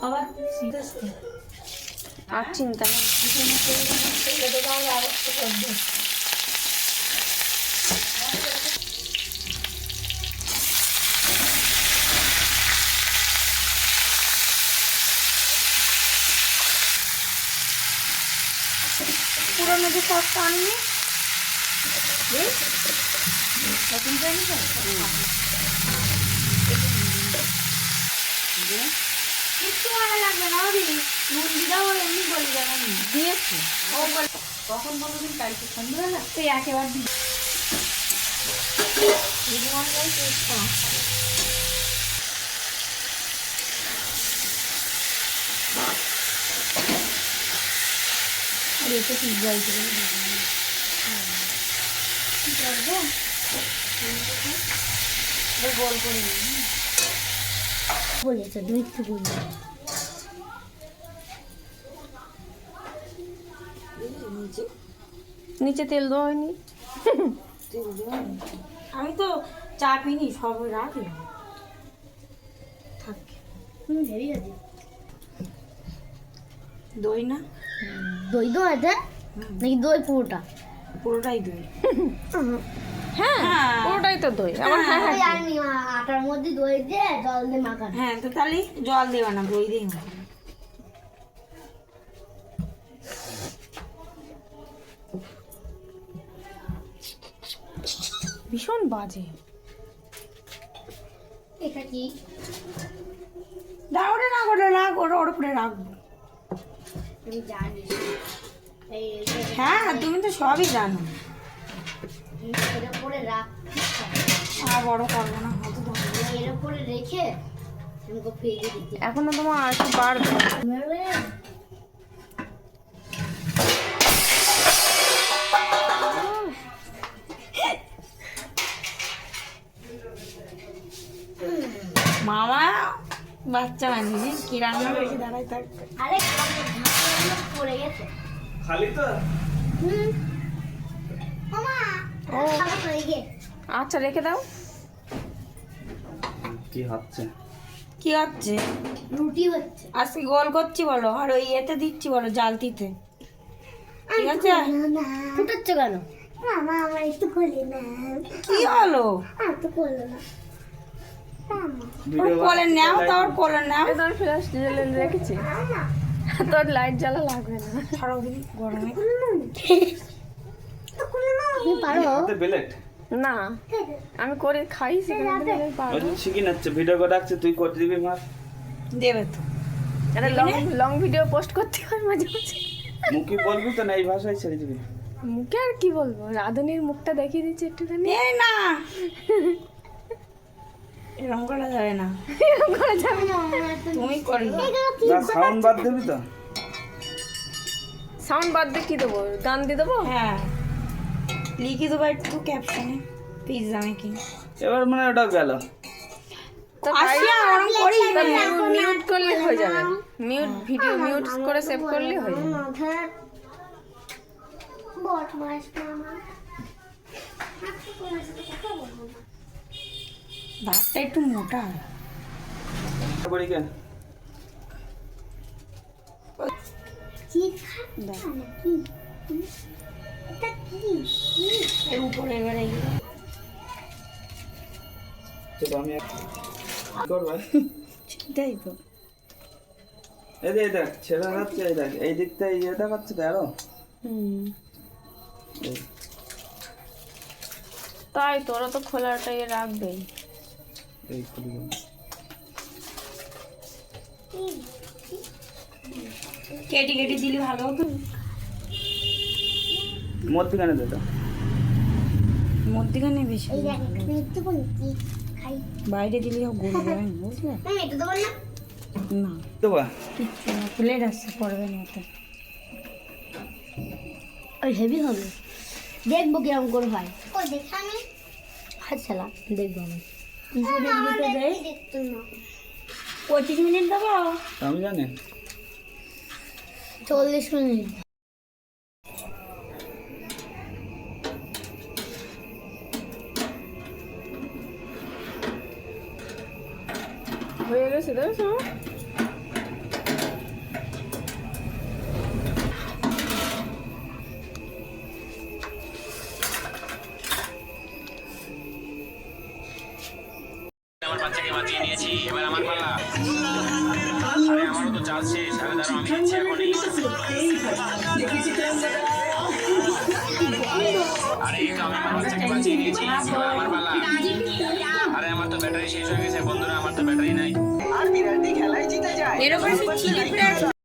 আবার সিরিয়াস আর চিন্তা নেই। পুরোনো যে সবটা আনবি নতুন জানি কিচ্ছু মনে লাগবে না ওরি নুন দিদাও এমনি বলে যাবেন দিয়েছি ও বলে কখন বলবেন কালকে সন্ধ্যাবেলা তুই একেবার দিই এটা ঠিক বলতে গোল করে বলেছে দুই একটু বলবে নিচে তেল দেওয়া হয়নি। আমি তো চা পিনি সব রাখি থাক দই না দই দো আছে নাকি দই পুরোটা? পুরোটাই দই হ্যাঁ পুরোটাই তো দই। আমার হ্যাঁ ওই আমি আটার মধ্যে দই দিয়ে জল দিয়ে মাখানো। হ্যাঁ তো তাহলে জল দেওয়া না দই দিয়ে মাখানো। ভীষণ বাজে। এটা কি? ওটা না করে রাখ ওর উপরে রাখবো। আমি জানি হ্যাঁ তুমি তো সবই জানো। এর উপরে রাখ, আর বড় করবো না হয়তো তো এর উপরে রেখে আমাকে ফেলে দিতে এখনো তোমার আর একটু বাড়বে। মামা বাচ্চা বানিয়ে কি রান্না করেছে দাঁড়াই থাকবে। আরে পড়ে গেছে খালি তো মামা ও খাবার হয়ে গে আচ্ছা রেখে দাও। কি হচ্ছে? কি হচ্ছে? রুটি হচ্ছে। আজকে গোল করছি বলো আর ওই এতে দিচ্ছি বলো জালতিতে ঠিক আছে। ফুটাচ্ছে কেন? মামা আমার একটু কোলে না। কি হলো আর তো কোলে না ওর কোলে নাও তোর কোলে নাও তোর ফ্ল্যাশ জ্বেলে রেখেছি, তোর লাইট জ্বালা লাগবে না। ছাড়াও দিদি গরমে তুমি পারো? হাতে বেলেট না আমি করে খাই সেখানে দিলে আমি ওই পারবো। যে শিখি নাচ্ছে ভিডিও করে রাখছে, তুই করে দিবি মার। দেবে তো একটা লং ভিডিও পোস্ট করতে হয় মাঝে মাঝে। মুখি বলবি তো না এই ভাষায় ছেড়ে দিবি। মুখে আর কি বলবো, রাধুনির মুখটা দেখিয়ে দিচ্ছি একটুখানি। এই না এরকম করা যাবে না, এরকম করা যাবে না। তুমি করবে না সাউন্ড বাদ দিবি তো। সাউন্ড বাদ দিয়ে কি দেবো, গান দিয়ে দেবো? হ্যাঁ লিখে দেবো একটু ক্যাপশনে পিৎজা মেকিং। এবার মানে ওটা গেল। তো আসিয়া ওরকম করি মিউট করলে হয়ে যাবে, মিউট ভিডিও মিউট করে সেভ করলে হয়ে যাবে। বট মাছ মামা ভাতটা একটু মোটা বড়ি কেন? কি খাচ্ছ নাকি? এটা কি? এর উপরে এবারে চলো আমি করবো। সেটাই তো এই যে দেখ ছেড়ে যাচ্ছে, এই দেখ এই দিকটা ইয়ে দেখাচ্ছে তো আরো। তাই তোরা তো খোলাটা ইয়ে রাখবেই। এই খুলি গেল। কেটে কেটে দিলে ভালো হতো। মধ্যখানে দে দাও। মধ্যখানে বেশি এই দেখ একটু বলছি খাই। বাইরে দিলে গলে যাবে না বুঝলে আমি এটা দেবো না। না দেবা কিচ্ছু না প্লেট আসছে পড়বে না ওটা ওই হেভি হবে, দেখবো কিরকম করে হয়। ও দেখা আমি আচ্ছা দেখবো আমি। 25 মিনিট দেবো। আমি জানি 40 মিনিট। হয়ে গেছে দেখো। দিয়েছি, এবার আমার পালা। আরে আমারও তো চাল শেষ, আরে দাঁড়াও আমি দিচ্ছি এখনই। আরে এই তো আমি আমার বাচ্চাকে বাঁচিয়ে নিয়েছি, এবার আমার পালা। আরে আমার তো ব্যাটারি শেষ হয়ে গেছে বন্ধুরা, আমার তো ব্যাটারি নাই। এর উপরে চিলি ফ্লেক্স